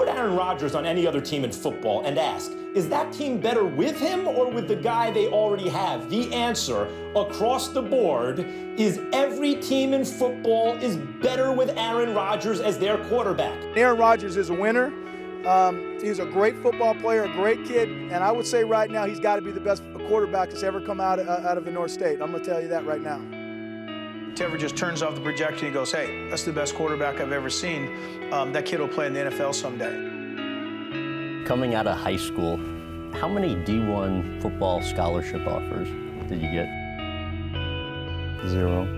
put Aaron Rodgers on any other team in football and ask, is that team better with him or with the guy they already have? The answer across the board is every team in football is better with Aaron Rodgers as their quarterback. Aaron Rodgers is a winner. He's a great football player, a great kid, and I would say right now he's got to be the best quarterback that's ever come out of the North State. I'm going to tell you that right now. Trevor just turns off the projection and goes, hey, that's the best quarterback I've ever seen. That kid will play in the NFL someday. Coming out of high school, how many D1 football scholarship offers did you get? 0.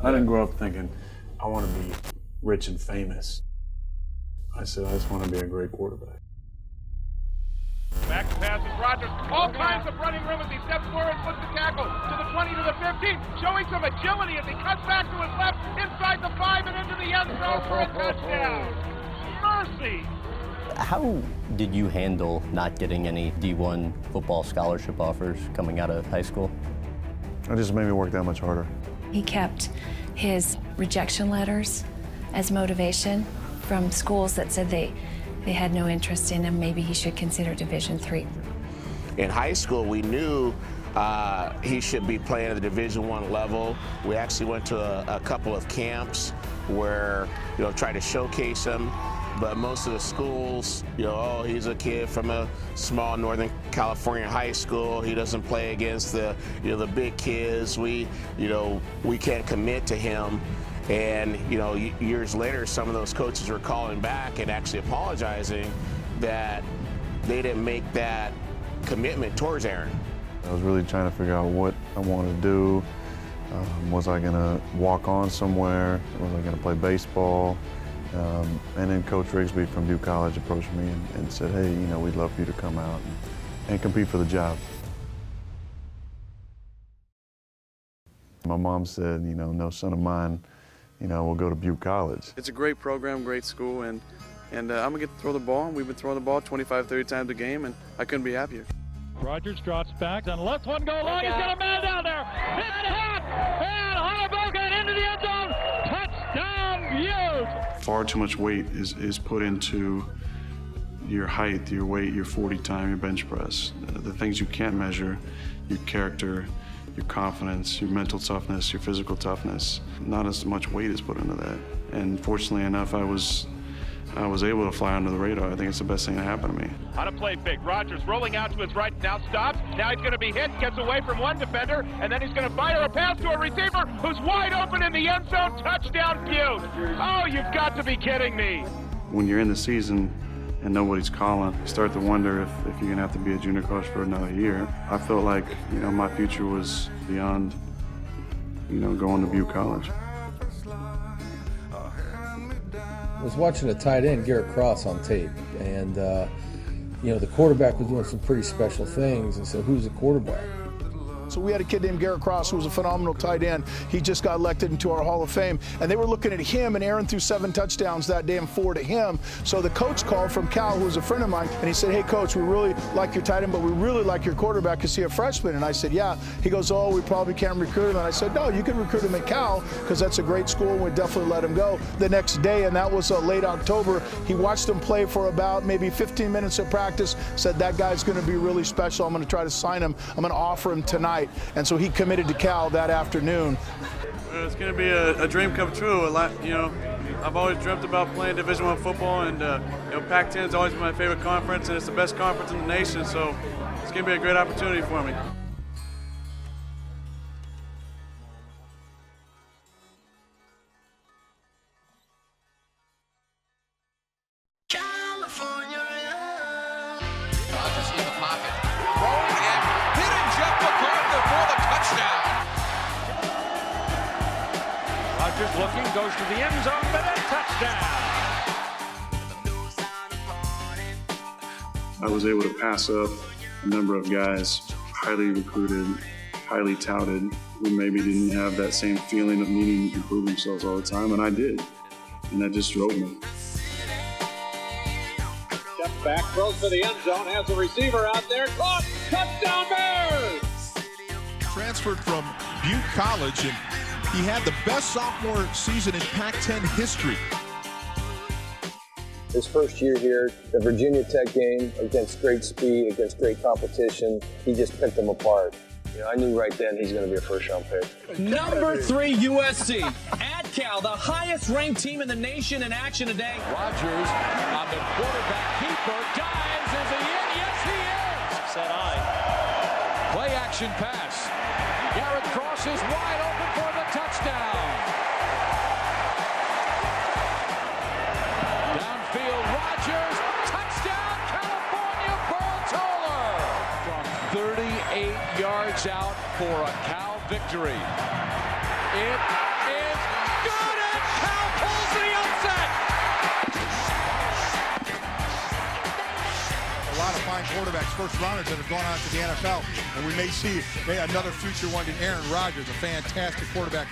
I didn't grow up thinking, I want to be rich and famous. I said, I just want to be a great quarterback. Back to passes Rodgers. All kinds of running room as he steps forward, puts the tackle to the 20, to the 15, showing some agility as he cuts back to his left, inside the 5 and into the end zone for a touchdown. Mercy! How did you handle not getting any D1 football scholarship offers coming out of high school? It just made me work that much harder. He kept his rejection letters as motivation from schools that said they had no interest in him. Maybe he should consider Division III. In high school, we knew he should be playing at the Division I level. We actually went to a couple of camps where, tried to showcase him. But most of the schools, oh, he's a kid from a small Northern California high school. He doesn't play against the big kids. We can't commit to him. And, years later, some of those coaches were calling back and actually apologizing that they didn't make that commitment towards Aaron. I was really trying to figure out what I wanted to do. Was I going to walk on somewhere? Was I going to play baseball? And then Coach Rigsby from Butte College approached me and said, hey, we'd love for you to come out and compete for the job. My mom said, no son of mine, will go to Butte College. It's a great program, great school, and I'm going to get to throw the ball. We've been throwing the ball 25, 30 times a game, and I couldn't be happier. Rodgers drops back on left one goal line. He's got a man down there. Hit and hit, and Honeybogan into the end zone. Touchdown, Butte. Far too much weight is put into your height, your weight, your 40 time, your bench press. The things you can't measure, your character, your confidence, your mental toughness, your physical toughness. Not as much weight is put into that. And fortunately enough, I was able to fly under the radar. I think it's the best thing that happened to me. On a play fake, Rodgers rolling out to his right, now stops. Now he's going to be hit, gets away from one defender, and then he's going to fire a pass to a receiver who's wide open in the end zone. Touchdown, Butte. Oh, you've got to be kidding me. When you're in the season and nobody's calling, you start to wonder if you're going to have to be a junior coach for another year. I felt like, my future was beyond, going to Butte College. I was watching a tight end, Garrett Cross, on tape, and the quarterback was doing some pretty special things, and said, who's the quarterback? So we had a kid named Garrett Cross who was a phenomenal tight end. He just got elected into our Hall of Fame, and they were looking at him, and Aaron threw 7 touchdowns that day and 4 to him. So the coach called from Cal, who was a friend of mine, and he said, hey, coach, we really like your tight end, but we really like your quarterback. Is he a freshman? And I said, yeah. He goes, oh, we probably can't recruit him. And I said, no, you can recruit him at Cal because that's a great school, and we'd definitely let him go. The next day, and that was late October, he watched him play for about maybe 15 minutes of practice, said that guy's going to be really special. I'm going to try to sign him. I'm going to offer him tonight. And so he committed to Cal that afternoon. It's going to be a dream come true. I've always dreamt about playing Division I football, and Pac-10 has always been my favorite conference, and it's the best conference in the nation, so it's going to be a great opportunity for me. Looking, goes to the end zone, but a touchdown. I was able to pass up a number of guys, highly recruited, highly touted who maybe didn't have that same feeling of needing to improve themselves all the time, and I did. And that just drove me. Step back, throws to the end zone, has a receiver out there, caught, touchdown Bears! Transferred from Butte College, and he had the best sophomore season in Pac-10 history. His first year here, the Virginia Tech game against great speed, against great competition, he just picked them apart. You know, I knew right then he's going to be a first-round pick. Number 3 USC at Cal, the highest-ranked team in the nation in action today. Rodgers on the quarterback keeper, dives, is he in? Yes, he is! Said I. Play action pass. Garrett Cross is wide open for the touchdown. Downfield, Rodgers, touchdown, California, Burl Toller. From 38 yards out for a Cal victory. It is good, and Cal pulls the upset. A lot of fine quarterbacks, first rounders that have gone on to the NFL, and we may see another future one in Aaron Rodgers, a fantastic quarterback.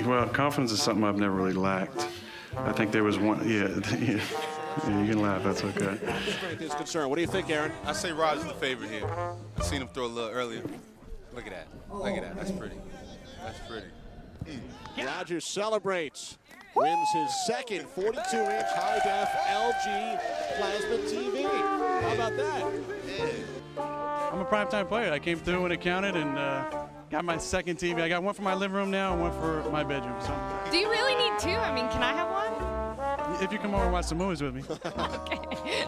Well, confidence is something I've never really lacked. I think there was one, yeah, you can laugh, that's okay. His concern. What do you think, Aaron? I say Rodgers the favorite here. I seen him throw a little earlier. Look at that. Look at that. That's pretty. That's pretty. Rodgers celebrates. Wins his second 42-inch high-def LG plasma TV. How about that? I'm a primetime player. I came through when it counted and got my second TV. I got one for my living room now and one for my bedroom. So. Do you really need two? I mean, can I have one? If you come over and watch some movies with me. Okay.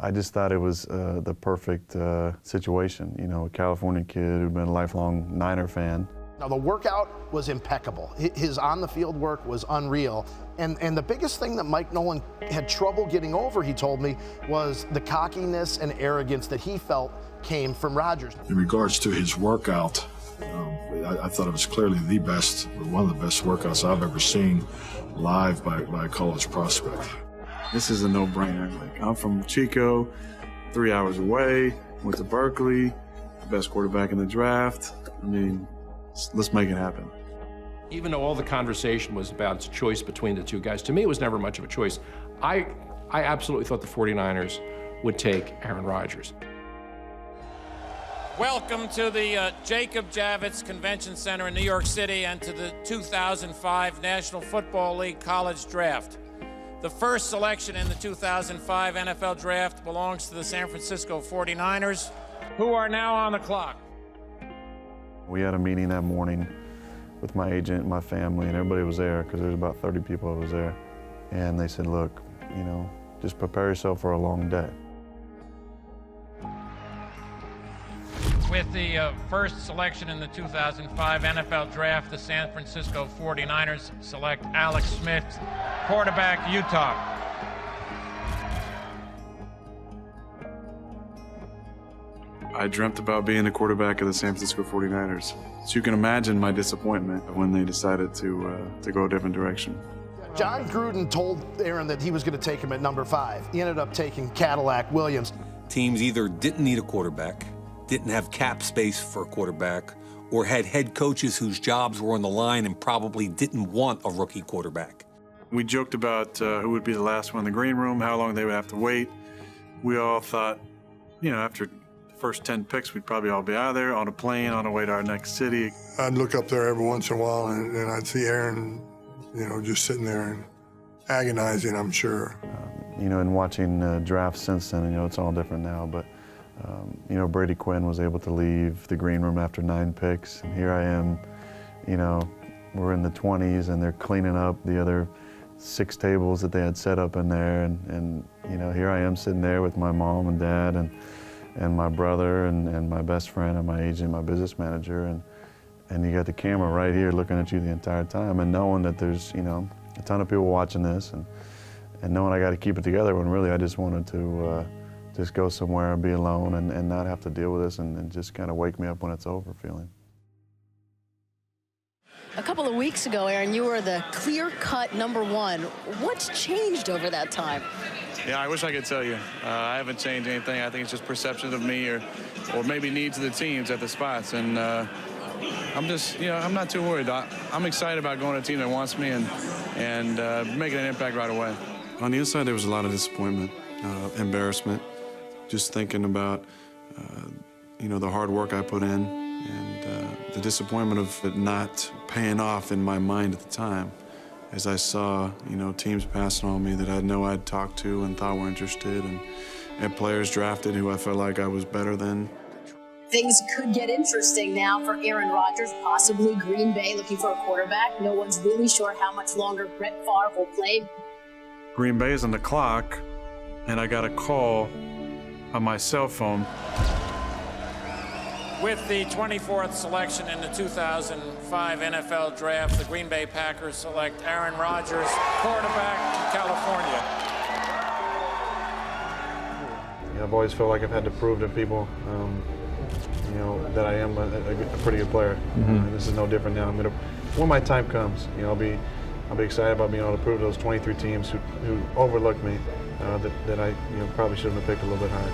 I just thought it was the perfect situation. You know, a California kid who'd been a lifelong Niner fan. Now, the workout was impeccable. His on-the-field work was unreal. And the biggest thing that Mike Nolan had trouble getting over, he told me, was the cockiness and arrogance that he felt came from Rodgers. In regards to his workout, I thought it was clearly the best, or one of the best workouts I've ever seen live by a college prospect. This is a no-brainer. Like, I'm from Chico, 3 hours away, went to Berkeley, the best quarterback in the draft. I mean, let's make it happen. Even though all the conversation was about its choice between the two guys, to me it was never much of a choice. I absolutely thought the 49ers would take Aaron Rodgers. Welcome to the Jacob Javits Convention Center in New York City and to the 2005 National Football League College Draft. The first selection in the 2005 NFL Draft belongs to the San Francisco 49ers, who are now on the clock. We had a meeting that morning with my agent, my family, and everybody was there because there was about 30 people that was there. And they said, look, you know, just prepare yourself for a long day. With the first selection in the 2005 NFL Draft, the San Francisco 49ers select Alex Smith, quarterback, Utah. I dreamt about being the quarterback of the San Francisco 49ers. So you can imagine my disappointment when they decided to go a different direction. John Gruden told Aaron that he was going to take him at number 5. He ended up taking Cadillac Williams. Teams either didn't need a quarterback, didn't have cap space for a quarterback, or had head coaches whose jobs were on the line and probably didn't want a rookie quarterback. We joked about who would be the last one in the green room, how long they would have to wait. We all thought, you know, after the first 10 picks, we'd probably all be out of there on a plane on our way to our next city. I'd look up there every once in a while, and I'd see Aaron, you know, just sitting there and agonizing, I'm sure. You know, and watching drafts since then, you know, it's all different now, but you know, Brady Quinn was able to leave the green room after 9 picks, and here I am, you know, we're in the 20s and they're cleaning up the other 6 tables that they had set up in there, and you know, here I am sitting there with my mom and dad and my brother and my best friend and my agent, my business manager, and you got the camera right here looking at you the entire time, and knowing that there's, you know, a ton of people watching this, and knowing I got to keep it together when really I just wanted to just go somewhere and be alone and not have to deal with this and just kind of wake me up when it's over feeling. A couple of weeks ago, Aaron, you were the clear-cut #1. What's changed over that time? Yeah, I wish I could tell you. I haven't changed anything. I think it's just perception of me or maybe needs of the teams at the spots. And I'm just, I'm not too worried. I'm excited about going to a team that wants me and making an impact right away. On the inside, there was a lot of disappointment, embarrassment, just thinking about, the hard work I put in and the disappointment of it not paying off in my mind at the time as I saw, teams passing on me that I know I'd talked to and thought were interested and players drafted who I felt like I was better than. Things could get interesting now for Aaron Rodgers, possibly Green Bay looking for a quarterback. No one's really sure how much longer Brett Favre will play. Green Bay is on the clock, and I got a call on my cell phone. With the 24th selection in the 2005 NFL Draft, the Green Bay Packers select Aaron Rodgers, quarterback from California. I've always felt like I've had to prove to people, that I am a pretty good player. And this is no different now. When my time comes, I'll be excited about being able to prove to those 23 teams who overlooked me that I probably should have been picked a little bit higher.